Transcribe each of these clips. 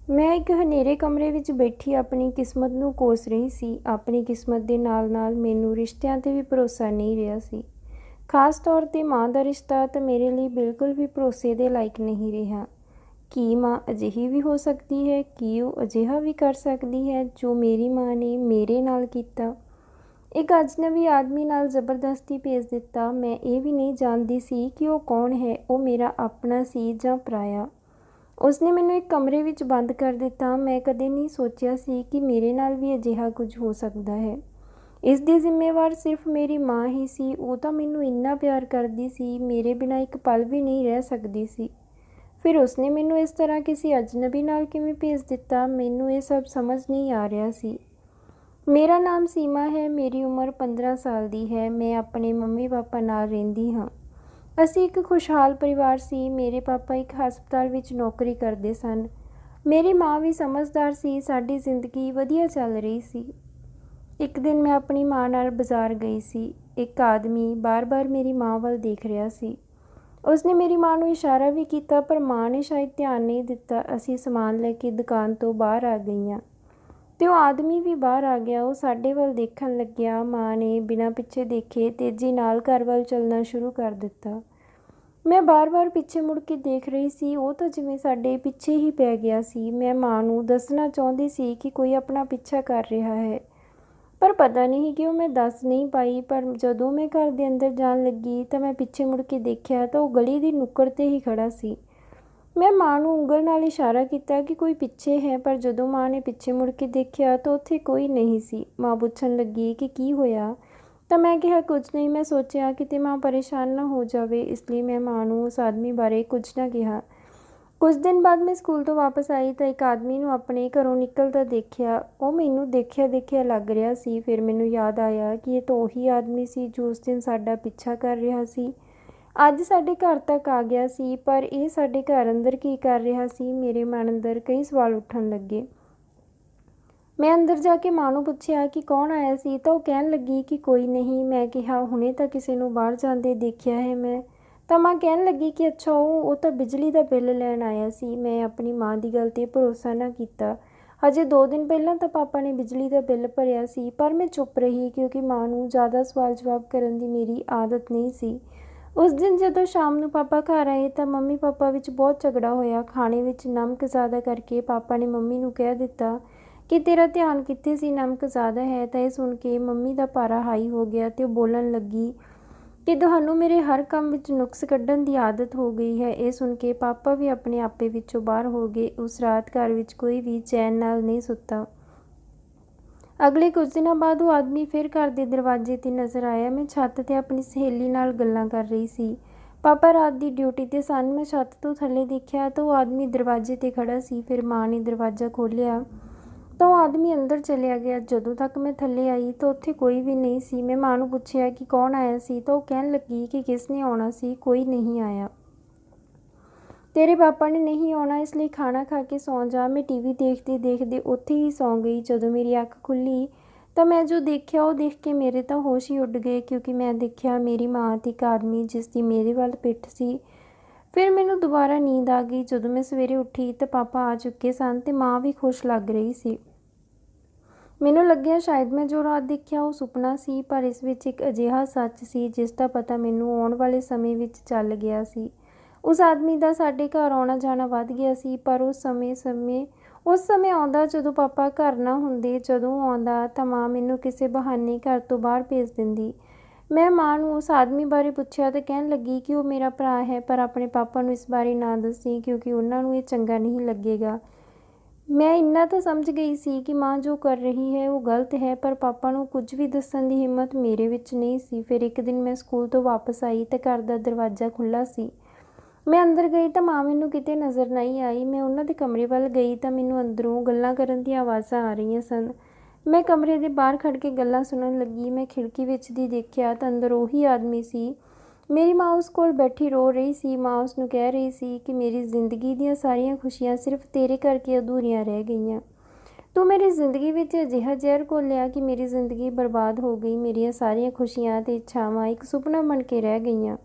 ਮੈਂ ਇੱਕ ਹਨੇਰੇ ਕਮਰੇ ਵਿੱਚ ਬੈਠੀ ਆਪਣੀ ਕਿਸਮਤ ਨੂੰ ਕੋਸ ਰਹੀ ਸੀ। ਆਪਣੀ ਕਿਸਮਤ ਦੇ ਨਾਲ-ਨਾਲ ਮੈਨੂੰ ਰਿਸ਼ਤਿਆਂ 'ਤੇ ਵੀ ਭਰੋਸਾ ਨਹੀਂ ਰਿਹਾ ਸੀ। ਖ਼ਾਸ ਤੌਰ 'ਤੇ ਮਾਂ ਦਾ ਰਿਸ਼ਤਾ ਤਾਂ ਮੇਰੇ ਲਈ ਬਿਲਕੁਲ ਵੀ ਭਰੋਸੇ ਦੇ ਲਾਇਕ ਨਹੀਂ ਰਿਹਾ। ਕੀ ਮਾਂ ਅਜਿਹੀ ਵੀ ਹੋ ਸਕਦੀ ਹੈ? ਕੀ ਉਹ ਅਜਿਹਾ ਵੀ ਕਰ ਸਕਦੀ ਹੈ ਜੋ ਮੇਰੀ ਮਾਂ ਨੇ ਮੇਰੇ ਨਾਲ ਕੀਤਾ? ਇੱਕ ਅਜਨਬੀ ਆਦਮੀ ਨਾਲ ਜ਼ਬਰਦਸਤੀ ਭੇਜ ਦਿੱਤਾ। ਮੈਂ ਇਹ ਵੀ ਨਹੀਂ ਜਾਣਦੀ ਸੀ ਕਿ ਉਹ ਕੌਣ ਹੈ। ਉਹ ਮੇਰਾ ਆਪਣਾ ਸੀ ਜਾਂ ਪਰਾਇਆ। ਉਸਨੇ ਮੈਨੂੰ ਇੱਕ ਕਮਰੇ ਵਿੱਚ ਬੰਦ ਕਰ ਦਿੱਤਾ। ਮੈਂ ਕਦੇ ਨਹੀਂ ਸੋਚਿਆ ਸੀ ਕਿ ਮੇਰੇ ਨਾਲ ਵੀ ਅਜਿਹਾ ਕੁਝ ਹੋ ਸਕਦਾ ਹੈ। ਇਸ ਦੀ ਜ਼ਿੰਮੇਵਾਰ ਸਿਰਫ ਮੇਰੀ ਮਾਂ ਹੀ ਸੀ। ਉਹ ਤਾਂ ਮੈਨੂੰ ਇੰਨਾ ਪਿਆਰ ਕਰਦੀ ਸੀ, ਮੇਰੇ ਬਿਨਾਂ ਇੱਕ ਪਲ ਵੀ ਨਹੀਂ ਰਹਿ ਸਕਦੀ ਸੀ। ਫਿਰ ਉਸਨੇ ਮੈਨੂੰ ਇਸ ਤਰ੍ਹਾਂ ਕਿਸੇ ਅਜਨਬੀ ਨਾਲ ਕਿਵੇਂ ਭੇਜ ਦਿੱਤਾ? ਮੈਨੂੰ ਇਹ ਸਭ ਸਮਝ ਨਹੀਂ ਆ ਰਿਹਾ ਸੀ। ਮੇਰਾ ਨਾਮ ਸੀਮਾ ਹੈ। ਮੇਰੀ ਉਮਰ 15 ਸਾਲ ਦੀ ਹੈ। ਮੈਂ ਆਪਣੇ ਮੰਮੀ ਪਾਪਾ ਨਾਲ ਰਹਿੰਦੀ ਹਾਂ। ਅਸੀਂ ਇੱਕ ਖੁਸ਼ਹਾਲ ਪਰਿਵਾਰ ਸੀ। ਮੇਰੇ ਪਾਪਾ ਇੱਕ ਹਸਪਤਾਲ ਵਿੱਚ ਨੌਕਰੀ ਕਰਦੇ ਸਨ। ਮੇਰੀ ਮਾਂ ਵੀ ਸਮਝਦਾਰ ਸੀ। ਸਾਡੀ ਜ਼ਿੰਦਗੀ ਵਧੀਆ ਚੱਲ ਰਹੀ ਸੀ। ਇੱਕ ਦਿਨ ਮੈਂ ਆਪਣੀ ਮਾਂ ਨਾਲ ਬਾਜ਼ਾਰ ਗਈ ਸੀ। ਇੱਕ ਆਦਮੀ ਬਾਰ-ਬਾਰ ਮੇਰੀ ਮਾਂ ਵੱਲ ਦੇਖ ਰਿਹਾ ਸੀ। ਉਸਨੇ ਮੇਰੀ ਮਾਂ ਨੂੰ ਇਸ਼ਾਰਾ ਵੀ ਕੀਤਾ, ਪਰ ਮਾਂ ਨੇ ਸ਼ਾਇਦ ਧਿਆਨ ਨਹੀਂ ਦਿੱਤਾ। ਅਸੀਂ ਸਮਾਨ ਲੈ ਕੇ ਦੁਕਾਨ ਤੋਂ ਬਾਹਰ ਆ ਗਈਆਂ ਤੇ ਉਹ ਆਦਮੀ ਵੀ ਬਾਹਰ ਆ ਗਿਆ। ਉਹ ਸਾਡੇ ਵੱਲ ਦੇਖਣ ਲੱਗਿਆ। ਮਾਂ ਨੇ ਬਿਨਾਂ ਪਿੱਛੇ ਦੇਖੇ ਤੇਜ਼ੀ ਨਾਲ ਘਰ ਵੱਲ ਚੱਲਣਾ ਸ਼ੁਰੂ ਕਰ ਦਿੱਤਾ। ਮੈਂ ਬਾਰ-ਬਾਰ ਪਿੱਛੇ ਮੁੜ ਕੇ ਦੇਖ ਰਹੀ ਸੀ। ਉਹ ਤਾਂ ਜਿਵੇਂ ਸਾਡੇ ਪਿੱਛੇ ਹੀ ਪੈ ਗਿਆ ਸੀ। ਮੈਂ ਮਾਂ ਨੂੰ ਦੱਸਣਾ ਚਾਹੁੰਦੀ ਸੀ ਕਿ ਕੋਈ ਆਪਣਾ ਪਿੱਛਾ ਕਰ ਰਿਹਾ ਹੈ, ਪਰ ਪਤਾ ਨਹੀਂ ਕਿਉਂ ਮੈਂ ਦੱਸ ਨਹੀਂ ਪਾਈ। ਪਰ ਜਦੋਂ ਮੈਂ ਘਰ ਦੇ ਅੰਦਰ ਜਾਣ ਲੱਗੀ ਤਾਂ ਮੈਂ ਪਿੱਛੇ ਮੁੜ ਕੇ ਦੇਖਿਆ ਤਾਂ ਉਹ ਗਲੀ ਦੀ ਨੁੱਕਰ 'ਤੇ ਹੀ ਖੜ੍ਹਾ ਸੀ। ਮੈਂ ਮਾਂ ਨੂੰ ਉਂਗਲ ਨਾਲ ਇਸ਼ਾਰਾ ਕੀਤਾ ਕਿ ਕੋਈ ਪਿੱਛੇ ਹੈ, ਪਰ ਜਦੋਂ ਮਾਂ ਨੇ ਪਿੱਛੇ ਮੁੜ ਕੇ ਦੇਖਿਆ ਤਾਂ ਉੱਥੇ ਕੋਈ ਨਹੀਂ ਸੀ। ਮਾਂ ਪੁੱਛਣ ਲੱਗੀ ਕਿ ਕੀ ਹੋਇਆ, ਤਾਂ ਮੈਂ ਕਿਹਾ ਕੁਝ ਨਹੀਂ। ਮੈਂ ਸੋਚਿਆ ਕਿਤੇ ਮਾਂ ਪਰੇਸ਼ਾਨ ਨਾ ਹੋ ਜਾਵੇ, ਇਸ ਲਈ ਮੈਂ ਮਾਂ ਨੂੰ ਉਸ ਆਦਮੀ ਬਾਰੇ ਕੁਝ ਨਾ ਕਿਹਾ। ਕੁਝ ਦਿਨ ਬਾਅਦ ਮੈਂ ਸਕੂਲ ਤੋਂ ਵਾਪਸ ਆਈ ਤਾਂ ਇੱਕ ਆਦਮੀ ਨੂੰ ਆਪਣੇ ਘਰੋਂ ਨਿਕਲਦਾ ਦੇਖਿਆ। ਉਹ ਮੈਨੂੰ ਦੇਖਿਆ ਲੱਗ ਰਿਹਾ ਸੀ। ਫਿਰ ਮੈਨੂੰ ਯਾਦ ਆਇਆ ਕਿ ਇਹ ਤਾਂ ਉਹੀ ਆਦਮੀ ਸੀ ਜੋ ਉਸ ਦਿਨ ਸਾਡਾ ਪਿੱਛਾ ਕਰ ਰਿਹਾ ਸੀ। ਅੱਜ ਸਾਡੇ ਘਰ ਤੱਕ ਆ ਗਿਆ ਸੀ, ਪਰ ਇਹ ਸਾਡੇ ਘਰ ਅੰਦਰ ਕੀ ਕਰ ਰਿਹਾ ਸੀ? ਮੇਰੇ ਮਨ ਅੰਦਰ ਕਈ ਸਵਾਲ ਉੱਠਣ ਲੱਗੇ। ਮੈਂ ਅੰਦਰ ਜਾ ਕੇ ਮਾਂ ਨੂੰ ਪੁੱਛਿਆ ਕਿ ਕੌਣ ਆਇਆ ਸੀ, ਤਾਂ ਉਹ ਕਹਿਣ ਲੱਗੀ ਕਿ ਕੋਈ ਨਹੀਂ। ਮੈਂ ਕਿਹਾ ਹੁਣੇ ਤਾਂ ਕਿਸੇ ਨੂੰ ਬਾਹਰ ਜਾਂਦੇ ਦੇਖਿਆ ਹੈ ਮੈਂ। ਤਾਂ ਮਾਂ ਕਹਿਣ ਲੱਗੀ ਕਿ ਅੱਛਾ, ਉਹ ਤਾਂ ਬਿਜਲੀ ਦਾ ਬਿੱਲ ਲੈਣ ਆਇਆ ਸੀ। ਮੈਂ ਆਪਣੀ ਮਾਂ ਦੀ ਗੱਲ 'ਤੇ ਭਰੋਸਾ ਨਾ ਕੀਤਾ। ਹਜੇ 2 ਦਿਨ ਪਹਿਲਾਂ ਤਾਂ ਪਾਪਾ ਨੇ ਬਿਜਲੀ ਦਾ ਬਿੱਲ ਭਰਿਆ ਸੀ, ਪਰ ਮੈਂ ਚੁੱਪ ਰਹੀ ਕਿਉਂਕਿ ਮਾਂ ਨੂੰ ਜ਼ਿਆਦਾ ਸਵਾਲ ਜਵਾਬ ਕਰਨ ਦੀ ਮੇਰੀ ਆਦਤ ਨਹੀਂ ਸੀ। ਉਸ ਦਿਨ ਜਦੋਂ ਸ਼ਾਮ ਨੂੰ ਪਾਪਾ ਘਰ ਆਏ ਤਾਂ ਮੰਮੀ ਪਾਪਾ ਵਿੱਚ ਬਹੁਤ ਝਗੜਾ ਹੋਇਆ। ਖਾਣੇ ਵਿੱਚ ਨਮਕ ਜ਼ਿਆਦਾ ਕਰਕੇ ਪਾਪਾ ਨੇ ਮੰਮੀ ਨੂੰ ਕਹਿ ਦਿੱਤਾ ਕਿ ਤੇਰਾ ਧਿਆਨ ਕਿੱਥੇ ਸੀ, ਨਮਕ ਜ਼ਿਆਦਾ ਹੈ। ਤਾਂ ਇਹ ਸੁਣ ਕੇ ਮੰਮੀ ਦਾ ਪਾਰਾ ਹਾਈ ਹੋ ਗਿਆ ਤੇ ਉਹ ਬੋਲਣ ਲੱਗੀ ਕਿ ਤੁਹਾਨੂੰ ਮੇਰੇ ਹਰ ਕੰਮ ਵਿੱਚ ਨੁਕਸ ਕੱਢਣ ਦੀ ਆਦਤ ਹੋ ਗਈ ਹੈ। ਇਹ ਸੁਣ ਕੇ ਪਾਪਾ ਵੀ ਆਪਣੇ ਆਪੇ ਵਿੱਚੋਂ ਬਾਹਰ ਹੋ ਗਏ। ਉਸ ਰਾਤ ਘਰ ਵਿੱਚ ਕੋਈ ਵੀ ਚੈਨ ਨਾਲ ਨਹੀਂ ਸੁੱਤਾ। ਅਗਲੇ ਕੁਝ ਦਿਨਾਂ ਬਾਅਦ ਉਹ ਆਦਮੀ ਫਿਰ ਘਰ ਦੇ ਦਰਵਾਜ਼ੇ 'ਤੇ ਨਜ਼ਰ ਆਇਆ। ਮੈਂ ਛੱਤ 'ਤੇ ਆਪਣੀ ਸਹੇਲੀ ਨਾਲ ਗੱਲਾਂ ਕਰ ਰਹੀ ਸੀ। ਪਾਪਾ ਰਾਤ ਦੀ ਡਿਊਟੀ 'ਤੇ ਸਨ। ਮੈਂ ਛੱਤ ਤੋਂ ਥੱਲੇ ਦੇਖਿਆ ਤਾਂ ਉਹ ਆਦਮੀ ਦਰਵਾਜ਼ੇ 'ਤੇ ਖੜ੍ਹਾ ਸੀ। ਫਿਰ ਮਾਂ ਨੇ ਦਰਵਾਜ਼ਾ ਖੋਲ੍ਹਿਆ ਤਾਂ ਉਹ ਆਦਮੀ ਅੰਦਰ ਚਲਿਆ ਗਿਆ। ਜਦੋਂ ਤੱਕ ਮੈਂ ਥੱਲੇ ਆਈ ਤਾਂ ਉੱਥੇ ਕੋਈ ਵੀ ਨਹੀਂ ਸੀ। ਮੈਂ ਮਾਂ ਨੂੰ ਪੁੱਛਿਆ ਕਿ ਕੌਣ ਆਇਆ ਸੀ, ਤਾਂ ਉਹ ਕਹਿਣ ਲੱਗੀ ਕਿ ਕਿਸ ਨੇ ਆਉਣਾ ਸੀ, ਕੋਈ ਨਹੀਂ ਆਇਆ। ਤੇਰੇ ਪਾਪਾ ਨੇ ਨਹੀਂ ਆਉਣਾ, ਇਸ ਲਈ ਖਾਣਾ ਖਾ ਕੇ ਸੌਂ ਜਾ। ਮੈਂ ਟੀਵੀ ਦੇਖਦੇ ਦੇਖਦੇ ਉੱਥੇ ਹੀ ਸੌਂ ਗਈ। ਜਦੋਂ ਮੇਰੀ ਅੱਖ ਖੁੱਲ੍ਹੀ ਤਾਂ ਮੈਂ ਜੋ ਦੇਖਿਆ ਉਹ ਦੇਖ ਕੇ ਮੇਰੇ ਤਾਂ ਹੋਸ਼ ਹੀ ਉੱਡ ਗਏ, ਕਿਉਂਕਿ ਮੈਂ ਦੇਖਿਆ ਮੇਰੀ ਮਾਂ ਅਤੇ ਇੱਕ ਆਦਮੀ ਜਿਸ ਦੀ ਮੇਰੇ ਵੱਲ ਪਿੱਠ ਸੀ। ਫਿਰ ਮੈਨੂੰ ਦੁਬਾਰਾ ਨੀਂਦ ਆ ਗਈ। ਜਦੋਂ ਮੈਂ ਸਵੇਰੇ ਉੱਠੀ ਤਾਂ ਪਾਪਾ ਆ ਚੁੱਕੇ ਸਨ ਤੇ ਮਾਂ ਵੀ ਖੁਸ਼ ਲੱਗ ਰਹੀ ਸੀ। ਮੈਨੂੰ ਲੱਗਿਆ ਸ਼ਾਇਦ ਮੈਂ ਜੋ ਰਾਤ ਦੇਖਿਆ ਉਹ ਸੁਪਨਾ ਸੀ, ਪਰ ਇਸ ਵਿੱਚ ਇੱਕ ਅਜਿਹਾ ਸੱਚ ਸੀ ਜਿਸ ਦਾ ਪਤਾ ਮੈਨੂੰ ਆਉਣ ਵਾਲੇ ਸਮੇਂ ਵਿੱਚ ਚੱਲ ਗਿਆ ਸੀ। ਉਸ ਆਦਮੀ ਦਾ ਸਾਡੇ ਘਰ ਆਉਣਾ ਜਾਣਾ ਵੱਧ ਗਿਆ ਸੀ, ਪਰ ਉਸ ਸਮੇਂ ਆਉਂਦਾ ਜਦੋਂ ਪਾਪਾ ਘਰ ਨਾ ਹੁੰਦੇ। ਜਦੋਂ ਆਉਂਦਾ ਤਾਂ ਮਾਂ ਮੈਨੂੰ ਕਿਸੇ ਬਹਾਨੇ ਘਰ ਤੋਂ ਬਾਹਰ ਭੇਜ ਦਿੰਦੀ। ਮੈਂ ਮਾਂ ਨੂੰ ਉਸ ਆਦਮੀ ਬਾਰੇ ਪੁੱਛਿਆ ਤਾਂ ਕਹਿਣ ਲੱਗੀ ਕਿ ਉਹ ਮੇਰਾ ਭਰਾ ਹੈ, ਪਰ ਆਪਣੇ ਪਾਪਾ ਨੂੰ ਇਸ ਬਾਰੇ ਨਾ ਦੱਸੀ ਕਿਉਂਕਿ ਉਹਨਾਂ ਨੂੰ ਇਹ ਚੰਗਾ ਨਹੀਂ ਲੱਗੇਗਾ। ਮੈਂ ਇੰਨਾ ਤਾਂ ਸਮਝ ਗਈ ਸੀ ਕਿ ਮਾਂ ਜੋ ਕਰ ਰਹੀ ਹੈ ਉਹ ਗਲਤ ਹੈ, ਪਰ ਪਾਪਾ ਨੂੰ ਕੁਝ ਵੀ ਦੱਸਣ ਦੀ ਹਿੰਮਤ ਮੇਰੇ ਵਿੱਚ ਨਹੀਂ ਸੀ। ਫਿਰ ਇੱਕ ਦਿਨ ਮੈਂ ਸਕੂਲ ਤੋਂ ਵਾਪਸ ਆਈ ਤਾਂ ਘਰ ਦਾ ਦਰਵਾਜ਼ਾ ਖੁੱਲ੍ਹਾ ਸੀ। ਮੈਂ ਅੰਦਰ ਗਈ ਤਾਂ ਮਾਂ ਮੈਨੂੰ ਕਿਤੇ ਨਜ਼ਰ ਨਹੀਂ ਆਈ। ਮੈਂ ਉਹਨਾਂ ਦੇ ਕਮਰੇ ਵੱਲ ਗਈ ਤਾਂ ਮੈਨੂੰ ਅੰਦਰੋਂ ਗੱਲਾਂ ਕਰਨ ਦੀਆਂ ਆਵਾਜ਼ਾਂ ਆ ਰਹੀਆਂ ਸਨ। ਮੈਂ ਕਮਰੇ ਦੇ ਬਾਹਰ ਖੜ੍ਹ ਕੇ ਗੱਲਾਂ ਸੁਣਨ ਲੱਗੀ। ਮੈਂ ਖਿੜਕੀ ਵਿੱਚ ਦੀ ਦੇਖਿਆ ਤਾਂ ਅੰਦਰ ਉਹੀ ਆਦਮੀ ਸੀ। ਮੇਰੀ ਮਾਂ ਉਸ ਕੋਲ ਬੈਠੀ ਰੋ ਰਹੀ ਸੀ। ਮਾਂ ਉਸ ਨੂੰ ਕਹਿ ਰਹੀ ਸੀ ਕਿ ਮੇਰੀ ਜ਼ਿੰਦਗੀ ਦੀਆਂ ਸਾਰੀਆਂ ਖੁਸ਼ੀਆਂ ਸਿਰਫ ਤੇਰੇ ਕਰਕੇ ਅਧੂਰੀਆਂ ਰਹਿ ਗਈਆਂ। ਤੂੰ ਮੇਰੀ ਜ਼ਿੰਦਗੀ ਵਿੱਚ ਅਜਿਹਾ ਜ਼ਹਿਰ ਘੋਲਿਆ ਕਿ ਮੇਰੀ ਜ਼ਿੰਦਗੀ ਬਰਬਾਦ ਹੋ ਗਈ। ਮੇਰੀਆਂ ਸਾਰੀਆਂ ਖੁਸ਼ੀਆਂ ਅਤੇ ਇੱਛਾਵਾਂ ਇੱਕ ਸੁਪਨਾ ਬਣ ਕੇ ਰਹਿ ਗਈਆਂ।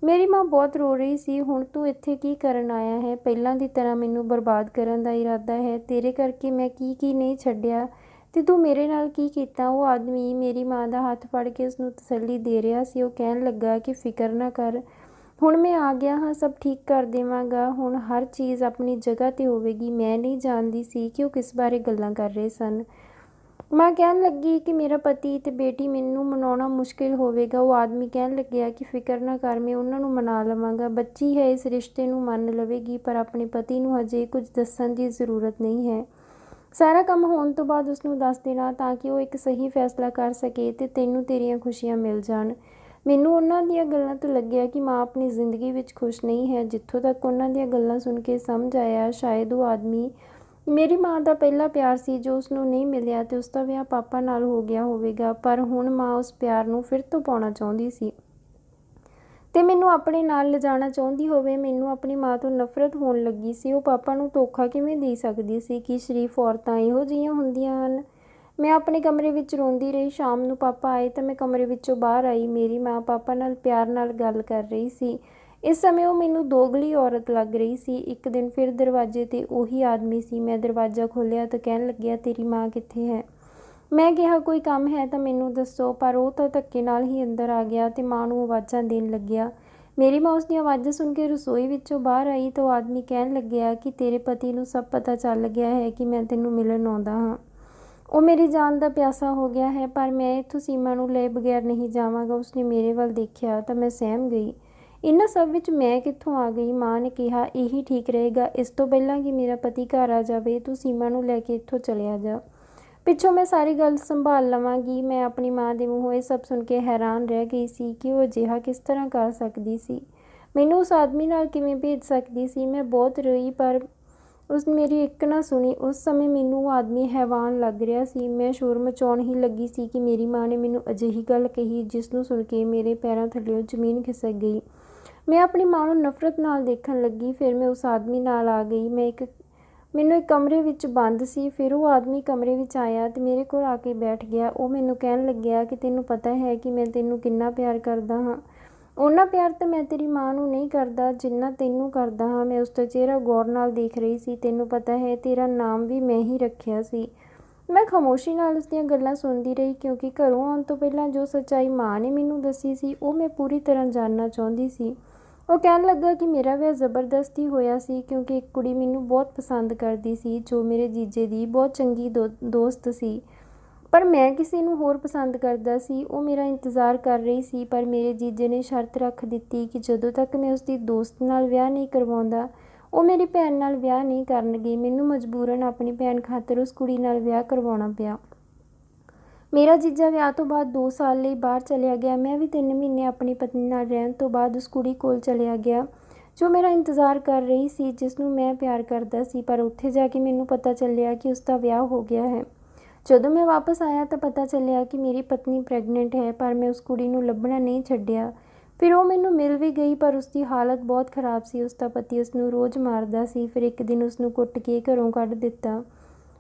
ਮੇਰੀ ਮਾਂ ਬਹੁਤ ਰੋ ਰਹੀ ਸੀ। ਹੁਣ ਤੂੰ ਇੱਥੇ ਕੀ ਕਰਨ ਆਇਆ ਹੈ? ਪਹਿਲਾਂ ਦੀ ਤਰ੍ਹਾਂ ਮੈਨੂੰ ਬਰਬਾਦ ਕਰਨ ਦਾ ਇਰਾਦਾ ਹੈ? ਤੇਰੇ ਕਰਕੇ ਮੈਂ ਕੀ ਨਹੀਂ ਛੱਡਿਆ ਤੇ ਤੂੰ ਮੇਰੇ ਨਾਲ ਕੀ ਕੀਤਾ? ਉਹ ਆਦਮੀ ਮੇਰੀ ਮਾਂ ਦਾ ਹੱਥ ਫੜ ਕੇ ਉਸਨੂੰ ਤਸੱਲੀ ਦੇ ਰਿਹਾ ਸੀ। ਉਹ ਕਹਿਣ ਲੱਗਾ ਕਿ ਫਿਕਰ ਨਾ ਕਰ, ਹੁਣ ਮੈਂ ਆ ਗਿਆ ਹਾਂ, ਸਭ ਠੀਕ ਕਰ ਦੇਵਾਂਗਾ। ਹੁਣ ਹਰ ਚੀਜ਼ ਆਪਣੀ ਜਗ੍ਹਾ 'ਤੇ ਹੋਵੇਗੀ। ਮੈਂ ਨਹੀਂ ਜਾਣਦੀ ਸੀ ਕਿ ਉਹ ਕਿਸ ਬਾਰੇ ਗੱਲਾਂ ਕਰ ਰਹੇ ਸਨ। ਮਾਂ ਕਹਿਣ ਲੱਗੀ ਕਿ ਮੇਰਾ ਪਤੀ ਤੇ ਬੇਟੀ ਮੈਨੂੰ ਮਨਾਉਣਾ ਮੁਸ਼ਕਿਲ ਹੋਵੇਗਾ। ਉਹ ਆਦਮੀ ਕਹਿਣ ਲੱਗਿਆ ਕਿ ਫਿਕਰ ਨਾ ਕਰ, ਮੈਂ ਉਹਨਾਂ ਨੂੰ ਮਨਾ ਲਵਾਂਗਾ। ਬੱਚੀ ਹੈ, ਇਸ ਰਿਸ਼ਤੇ ਨੂੰ ਮੰਨ ਲਵੇਗੀ, ਪਰ ਆਪਣੇ ਪਤੀ ਨੂੰ ਹਜੇ ਕੁਝ ਦੱਸਣ ਦੀ ਜ਼ਰੂਰਤ ਨਹੀਂ ਹੈ। ਸਾਰਾ ਕੰਮ ਹੋਣ ਤੋਂ ਬਾਅਦ ਉਸਨੂੰ ਦੱਸ ਦੇਣਾ ਤਾਂ ਕਿ ਉਹ ਇੱਕ ਸਹੀ ਫੈਸਲਾ ਕਰ ਸਕੇ ਤੇ ਤੈਨੂੰ ਤੇਰੀਆਂ ਖੁਸ਼ੀਆਂ ਮਿਲ ਜਾਣ। ਮੈਨੂੰ ਉਹਨਾਂ ਦੀਆਂ ਗੱਲਾਂ ਤੋਂ ਲੱਗਿਆ ਕਿ ਮਾਂ ਆਪਣੀ ਜ਼ਿੰਦਗੀ ਵਿੱਚ ਖੁਸ਼ ਨਹੀਂ ਹੈ। ਜਿੱਥੋਂ ਤੱਕ ਉਹਨਾਂ ਦੀਆਂ ਗੱਲਾਂ ਸੁਣ ਕੇ ਸਮਝ ਆਇਆ, ਸ਼ਾਇਦ ਉਹ ਆਦਮੀ ਮੇਰੀ ਮਾਂ ਦਾ ਪਹਿਲਾ ਪਿਆਰ ਸੀ ਜੋ ਉਸਨੂੰ ਨਹੀਂ ਮਿਲਿਆ ਤੇ ਉਸਦਾ ਵਿਆਹ ਪਾਪਾ ਨਾਲ ਹੋ ਗਿਆ ਹੋਵੇਗਾ। ਪਰ ਹੁਣ ਮਾਂ ਉਸ ਪਿਆਰ ਨੂੰ ਫਿਰ ਤੋਂ ਪਾਉਣਾ ਚਾਹੁੰਦੀ ਸੀ ਤੇ ਮੈਨੂੰ ਆਪਣੇ ਨਾਲ ਲਿਜਾਣਾ ਚਾਹੁੰਦੀ ਹੋਵੇ। ਮੈਨੂੰ ਆਪਣੀ ਮਾਂ ਤੋਂ ਨਫ਼ਰਤ ਹੋਣ ਲੱਗੀ ਸੀ। ਉਹ ਪਾਪਾ ਨੂੰ ਧੋਖਾ ਕਿਵੇਂ ਦੇ ਸਕਦੀ ਸੀ? ਕਿ ਸ਼ਰੀਫ ਔਰਤਾਂ ਇਹੋ ਜਿਹੀਆਂ ਹੁੰਦੀਆਂ ਹਨ? ਮੈਂ ਆਪਣੇ ਕਮਰੇ ਵਿੱਚ ਰੋਂਦੀ ਰਹੀ। ਸ਼ਾਮ ਨੂੰ ਪਾਪਾ ਆਏ ਤਾਂ ਮੈਂ ਕਮਰੇ ਵਿੱਚੋਂ ਬਾਹਰ ਆਈ। ਮੇਰੀ ਮਾਂ ਪਾਪਾ ਨਾਲ ਪਿਆਰ ਨਾਲ ਗੱਲ ਕਰ ਰਹੀ ਸੀ। ਇਸ ਸਮੇਂ ਉਹ ਮੈਨੂੰ ਦੋਗਲੀ ਔਰਤ ਲੱਗ ਰਹੀ ਸੀ। ਇੱਕ ਦਿਨ ਫਿਰ ਦਰਵਾਜ਼ੇ 'ਤੇ ਉਹੀ ਆਦਮੀ ਸੀ। ਮੈਂ ਦਰਵਾਜ਼ਾ ਖੋਲ੍ਹਿਆ ਤਾਂ ਕਹਿਣ ਲੱਗਿਆ, ਤੇਰੀ ਮਾਂ ਕਿੱਥੇ ਹੈ? ਮੈਂ ਕਿਹਾ, ਕੋਈ ਕੰਮ ਹੈ ਤਾਂ ਮੈਨੂੰ ਦੱਸੋ। ਪਰ ਉਹ ਤਾਂ ਧੱਕੇ ਨਾਲ ਹੀ ਅੰਦਰ ਆ ਗਿਆ ਤੇ ਮਾਂ ਨੂੰ ਆਵਾਜ਼ਾਂ ਦੇਣ ਲੱਗਿਆ। ਮੇਰੀ ਮਾਂ ਉਸਦੀਆਂ ਆਵਾਜ਼ਾਂ ਸੁਣ ਕੇ ਰਸੋਈ ਵਿੱਚੋਂ ਬਾਹਰ ਆਈ ਤਾਂ ਉਹ ਆਦਮੀ ਕਹਿਣ ਲੱਗਿਆ ਕਿ ਤੇਰੇ ਪਤੀ ਨੂੰ ਸਭ ਪਤਾ ਚੱਲ ਗਿਆ ਹੈ ਕਿ ਮੈਂ ਤੈਨੂੰ ਮਿਲਣ ਆਉਂਦਾ ਹਾਂ। ਉਹ ਮੇਰੀ ਜਾਨ ਦਾ ਪਿਆਸਾ ਹੋ ਗਿਆ ਹੈ, ਪਰ ਮੈਂ ਇੱਥੋਂ ਸੀਮਾ ਨੂੰ ਲਏ ਬਗੈਰ ਨਹੀਂ ਜਾਵਾਂਗਾ। ਉਸਨੇ ਮੇਰੇ ਵੱਲ ਦੇਖਿਆ ਤਾਂ ਮੈਂ ਸਹਿਮ ਗਈ। ਇਹਨਾਂ ਸਭ ਵਿੱਚ ਮੈਂ ਕਿੱਥੋਂ ਆ ਗਈ? ਮਾਂ ਨੇ ਕਿਹਾ, ਇਹੀ ਠੀਕ ਰਹੇਗਾ। ਇਸ ਤੋਂ ਪਹਿਲਾਂ ਕਿ ਮੇਰਾ ਪਤੀ ਘਰ ਆ ਜਾਵੇ, ਤੂੰ ਸੀਮਾ ਨੂੰ ਲੈ ਕੇ ਇੱਥੋਂ ਚਲਿਆ ਜਾ। ਪਿੱਛੋਂ ਮੈਂ ਸਾਰੀ ਗੱਲ ਸੰਭਾਲ ਲਵਾਂਗੀ। ਮੈਂ ਆਪਣੀ ਮਾਂ ਦੇ ਮੂੰਹੋਂ ਇਹ ਸਭ ਸੁਣ ਕੇ ਹੈਰਾਨ ਰਹਿ ਗਈ ਸੀ ਕਿ ਉਹ ਅਜਿਹਾ ਕਿਸ ਤਰ੍ਹਾਂ ਕਰ ਸਕਦੀ ਸੀ। ਮੈਨੂੰ ਉਸ ਆਦਮੀ ਨਾਲ ਕਿਵੇਂ ਭੇਜ ਸਕਦੀ ਸੀ? ਮੈਂ ਬਹੁਤ ਰੋਈ ਪਰ ਉਸ ਮੇਰੀ ਇੱਕ ਨਾ ਸੁਣੀ। ਉਸ ਸਮੇਂ ਮੈਨੂੰ ਉਹ ਆਦਮੀ ਹੈਵਾਨ ਲੱਗ ਰਿਹਾ ਸੀ। ਮੈਂ ਸ਼ੋਰ ਮਚਾਉਣ ਹੀ ਲੱਗੀ ਸੀ ਕਿ ਮੇਰੀ ਮਾਂ ਨੇ ਮੈਨੂੰ ਅਜਿਹੀ ਗੱਲ ਕਹੀ ਜਿਸ ਨੂੰ ਸੁਣ ਕੇ ਮੇਰੇ ਪੈਰਾਂ ਥੱਲਿਓਂ ਜ਼ਮੀਨ ਖਿਸਕ ਗਈ। ਮੈਂ ਆਪਣੀ ਮਾਂ ਨੂੰ ਨਫ਼ਰਤ ਨਾਲ ਦੇਖਣ ਲੱਗੀ। ਫਿਰ ਮੈਂ ਉਸ ਆਦਮੀ ਨਾਲ ਆ ਗਈ। ਮੈਨੂੰ ਇੱਕ ਕਮਰੇ ਵਿੱਚ ਬੰਦ ਸੀ। ਫਿਰ ਉਹ ਆਦਮੀ ਕਮਰੇ ਵਿੱਚ ਆਇਆ ਤੇ ਮੇਰੇ ਕੋਲ ਆ ਕੇ ਬੈਠ ਗਿਆ। ਉਹ ਮੈਨੂੰ ਕਹਿਣ ਲੱਗਿਆ ਕਿ ਤੈਨੂੰ ਪਤਾ ਹੈ ਕਿ ਮੈਂ ਤੈਨੂੰ ਕਿੰਨਾ ਪਿਆਰ ਕਰਦਾ ਹਾਂ। ਓਨਾ ਪਿਆਰ ਤਾਂ ਮੈਂ ਤੇਰੀ ਮਾਂ ਨੂੰ ਨਹੀਂ ਕਰਦਾ ਜਿੰਨਾ ਤੈਨੂੰ ਕਰਦਾ ਹਾਂ। ਮੈਂ ਉਸਦਾ ਚਿਹਰਾ ਗੌਰ ਨਾਲ ਦੇਖ ਰਹੀ ਸੀ। ਤੈਨੂੰ ਪਤਾ ਹੈ, ਤੇਰਾ ਨਾਮ ਵੀ ਮੈਂ ਹੀ ਰੱਖਿਆ ਸੀ। ਮੈਂ ਖਾਮੋਸ਼ੀ ਨਾਲ ਉਸਦੀਆਂ ਗੱਲਾਂ ਸੁਣਦੀ ਰਹੀ ਕਿਉਂਕਿ ਘਰੋਂ ਆਉਣ ਤੋਂ ਪਹਿਲਾਂ ਜੋ ਸੱਚਾਈ ਮਾਂ ਨੇ ਮੈਨੂੰ ਦੱਸੀ ਸੀ ਉਹ ਮੈਂ ਪੂਰੀ ਤਰ੍ਹਾਂ ਜਾਣਨਾ ਚਾਹੁੰਦੀ ਸੀ। ਉਹ ਕਹਿਣ ਲੱਗਾ ਕਿ ਮੇਰਾ ਵਿਆਹ ਜ਼ਬਰਦਸਤੀ ਹੋਇਆ ਸੀ ਕਿਉਂਕਿ ਇੱਕ ਕੁੜੀ ਮੈਨੂੰ ਬਹੁਤ ਪਸੰਦ ਕਰਦੀ ਸੀ ਜੋ ਮੇਰੇ ਜੀਜੇ ਦੀ ਬਹੁਤ ਚੰਗੀ ਦੋਸਤ ਸੀ। ਪਰ ਮੈਂ ਕਿਸੇ ਨੂੰ ਹੋਰ ਪਸੰਦ ਕਰਦਾ ਸੀ। ਉਹ ਮੇਰਾ ਇੰਤਜ਼ਾਰ ਕਰ ਰਹੀ ਸੀ ਪਰ ਮੇਰੇ ਜੀਜੇ ਨੇ ਸ਼ਰਤ ਰੱਖ ਦਿੱਤੀ ਕਿ ਜਦੋਂ ਤੱਕ ਮੈਂ ਉਸਦੀ ਦੋਸਤ ਨਾਲ ਵਿਆਹ ਨਹੀਂ ਕਰਵਾਉਂਦਾ ਉਹ ਮੇਰੀ ਭੈਣ ਨਾਲ ਵਿਆਹ ਨਹੀਂ ਕਰਨਗੇ। ਮੈਨੂੰ ਮਜਬੂਰਨ ਆਪਣੀ ਭੈਣ ਖਾਤਰ ਉਸ ਕੁੜੀ ਨਾਲ ਵਿਆਹ ਕਰਵਾਉਣਾ ਪਿਆ। ਮੇਰਾ ਜੀਜਾ ਵਿਆਹ ਤੋਂ ਬਾਅਦ 2 ਸਾਲ ਲਈ ਬਾਹਰ ਚਲਿਆ ਗਿਆ। ਮੈਂ ਵੀ 3 ਮਹੀਨੇ ਆਪਣੀ ਪਤਨੀ ਨਾਲ ਰਹਿਣ ਤੋਂ ਬਾਅਦ ਉਸ ਕੁੜੀ ਕੋਲ ਚਲਿਆ ਗਿਆ ਜੋ ਮੇਰਾ ਇੰਤਜ਼ਾਰ ਕਰ ਰਹੀ ਸੀ, ਜਿਸ ਨੂੰ ਮੈਂ ਪਿਆਰ ਕਰਦਾ ਸੀ। ਪਰ ਉੱਥੇ ਜਾ ਕੇ ਮੈਨੂੰ ਪਤਾ ਚੱਲਿਆ ਕਿ ਉਸਦਾ ਵਿਆਹ ਹੋ ਗਿਆ ਹੈ। ਜਦੋਂ ਮੈਂ ਵਾਪਸ ਆਇਆ ਤਾਂ ਪਤਾ ਚੱਲਿਆ ਕਿ ਮੇਰੀ ਪਤਨੀ ਪ੍ਰੈਗਨੈਂਟ ਹੈ। ਪਰ ਮੈਂ ਉਸ ਕੁੜੀ ਨੂੰ ਲੱਭਣਾ ਨਹੀਂ ਛੱਡਿਆ। ਫਿਰ ਉਹ ਮੈਨੂੰ ਮਿਲ ਵੀ ਗਈ ਪਰ ਉਸਦੀ ਹਾਲਤ ਬਹੁਤ ਖਰਾਬ ਸੀ। ਉਸਦਾ ਪਤੀ ਉਸਨੂੰ ਰੋਜ਼ ਮਾਰਦਾ ਸੀ। ਫਿਰ ਇੱਕ ਦਿਨ ਉਸਨੂੰ ਕੁੱਟ ਕੇ ਘਰੋਂ ਕੱਢ ਦਿੱਤਾ।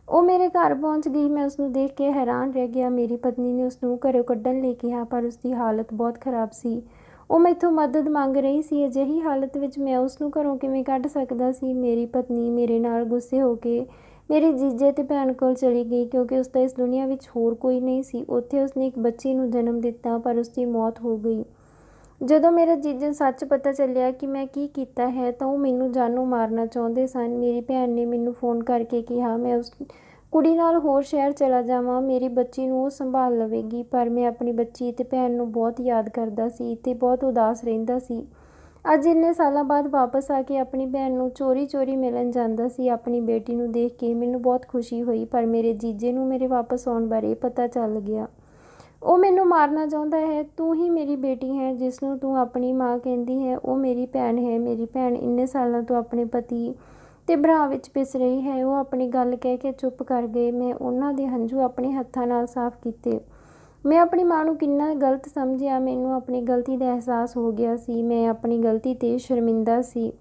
ਉਹ ਮੇਰੇ ਘਰ ਪਹੁੰਚ ਗਈ। ਮੈਂ ਉਸਨੂੰ ਦੇਖ ਕੇ ਹੈਰਾਨ ਰਹਿ ਗਿਆ। ਮੇਰੀ ਪਤਨੀ ਨੇ ਉਸਨੂੰ ਘਰੋਂ ਕੱਢਣ ਲਈ ਕਿਹਾ ਪਰ ਉਸਦੀ ਹਾਲਤ ਬਹੁਤ ਖਰਾਬ ਸੀ। ਉਹ ਮੈਥੋਂ ਮਦਦ ਮੰਗ ਰਹੀ ਸੀ। ਅਜਿਹੀ ਹਾਲਤ ਵਿੱਚ ਮੈਂ ਉਸਨੂੰ ਘਰੋਂ ਕਿਵੇਂ ਕੱਢ ਸਕਦਾ ਸੀ? ਮੇਰੀ ਪਤਨੀ ਮੇਰੇ ਨਾਲ ਗੁੱਸੇ ਹੋ ਕੇ ਮੇਰੇ ਜੀਜੇ ਤੇ ਭੈਣ ਕੋਲ ਚਲੀ ਗਈ ਕਿਉਂਕਿ ਉਸਦਾ ਇਸ ਦੁਨੀਆ ਵਿੱਚ ਹੋਰ ਕੋਈ ਨਹੀਂ ਸੀ। ਉੱਥੇ ਉਸਨੇ ਇੱਕ ਬੱਚੀ ਨੂੰ ਜਨਮ ਦਿੱਤਾ ਪਰ ਉਸਦੀ ਮੌਤ ਹੋ ਗਈ। ਜਦੋਂ ਮੇਰੇ ਜੀਜੇ ਨੂੰ ਸੱਚ ਪਤਾ ਚੱਲਿਆ ਕਿ ਮੈਂ ਕੀ ਕੀਤਾ ਹੈ ਤਾਂ ਉਹ ਮੈਨੂੰ ਜਾਨੋਂ ਮਾਰਨਾ ਚਾਹੁੰਦੇ ਸਨ। ਮੇਰੀ ਭੈਣ ਨੇ ਮੈਨੂੰ ਫੋਨ ਕਰਕੇ ਕਿਹਾ ਮੈਂ ਉਸ ਕੁੜੀ ਨਾਲ ਹੋਰ ਸ਼ਹਿਰ ਚਲਾ ਜਾਵਾਂ, ਮੇਰੀ ਬੱਚੀ ਨੂੰ ਉਹ ਸੰਭਾਲ ਲਵੇਗੀ। ਪਰ ਮੈਂ ਆਪਣੀ ਬੱਚੀ ਤੇ ਭੈਣ ਨੂੰ ਬਹੁਤ ਯਾਦ ਕਰਦਾ ਸੀ ਤੇ ਬਹੁਤ ਉਦਾਸ ਰਹਿੰਦਾ ਸੀ। ਅੱਜ ਇੰਨੇ ਸਾਲਾਂ ਬਾਅਦ ਵਾਪਸ ਆ ਕੇ ਆਪਣੀ ਭੈਣ ਨੂੰ ਚੋਰੀ ਮਿਲਣ ਜਾਂਦਾ ਸੀ। ਆਪਣੀ ਬੇਟੀ ਨੂੰ ਦੇਖ ਕੇ ਮੈਨੂੰ ਬਹੁਤ ਖੁਸ਼ੀ ਹੋਈ ਪਰ ਮੇਰੇ ਜੀਜੇ ਨੂੰ ਮੇਰੇ ਵਾਪਸ ਆਉਣ ਬਾਰੇ ਪਤਾ ਚੱਲ ਗਿਆ। ਉਹ ਮੈਨੂੰ ਮਾਰਨਾ ਚਾਹੁੰਦਾ ਹੈ। ਤੂੰ ਹੀ ਮੇਰੀ ਬੇਟੀ ਹੈ ਜਿਸ ਨੂੰ ਤੂੰ ਆਪਣੀ ਮਾਂ ਕਹਿੰਦੀ ਹੈ, ਉਹ ਮੇਰੀ ਭੈਣ ਹੈ। ਮੇਰੀ ਭੈਣ ਇੰਨੇ ਸਾਲਾਂ ਤੋਂ ਆਪਣੇ ਪਤੀ ਤੇ ਭਰਾ ਵਿੱਚ ਪਿਸ ਰਹੀ ਹੈ। ਉਹ ਆਪਣੀ ਗੱਲ ਕਹਿ ਕੇ ਚੁੱਪ ਕਰ ਗਏ। ਮੈਂ ਉਹਨਾਂ ਦੇ ਹੰਝੂ ਆਪਣੇ ਹੱਥਾਂ ਨਾਲ ਸਾਫ਼ ਕੀਤੇ। ਮੈਂ ਆਪਣੀ ਮਾਂ ਨੂੰ ਕਿੰਨਾ ਗਲਤ ਸਮਝਿਆ। ਮੈਨੂੰ ਆਪਣੀ ਗਲਤੀ ਦਾ ਅਹਿਸਾਸ ਹੋ ਗਿਆ ਸੀ। ਮੈਂ ਆਪਣੀ ਗਲਤੀ 'ਤੇ ਸ਼ਰਮਿੰਦਾ ਸੀ।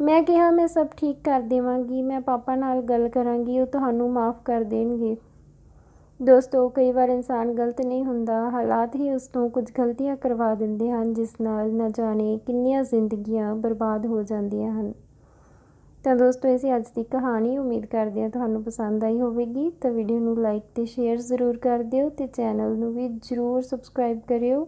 ਮੈਂ ਕਿਹਾ ਮੈਂ ਸਭ ਠੀਕ ਕਰ ਦੇਵਾਂਗੀ। ਮੈਂ ਪਾਪਾ ਨਾਲ ਗੱਲ ਕਰਾਂਗੀ, ਉਹ ਤੁਹਾਨੂੰ ਮਾਫ਼ ਕਰ ਦੇਣਗੇ। ਦੋਸਤੋ ਕਈ ਵਾਰ ਇਨਸਾਨ ਗਲਤ ਨਹੀਂ ਹੁੰਦਾ, ਹਾਲਾਤ ਹੀ ਉਸ ਤੋਂ ਕੁਝ ਗਲਤੀਆਂ ਕਰਵਾ ਦਿੰਦੇ ਹਨ ਜਿਸ ਨਾਲ ਨਾ ਜਾਣੇ ਕਿੰਨੀਆਂ ਜ਼ਿੰਦਗੀਆਂ ਬਰਬਾਦ ਹੋ ਜਾਂਦੀਆਂ ਹਨ। ਤਾਂ ਦੋਸਤੋ ਇਹ ਸੀ ਅੱਜ ਦੀ ਕਹਾਣੀ। ਉਮੀਦ ਕਰਦੇ ਹਾਂ ਤੁਹਾਨੂੰ ਪਸੰਦ ਆਈ ਹੋਵੇਗੀ। ਤਾਂ ਵੀਡੀਓ ਨੂੰ ਲਾਈਕ ਤੇ ਸ਼ੇਅਰ ਜ਼ਰੂਰ ਕਰ ਦਿਓ ਤੇ ਚੈਨਲ ਨੂੰ ਵੀ ਜ਼ਰੂਰ ਸਬਸਕ੍ਰਾਈਬ ਕਰਿਓ।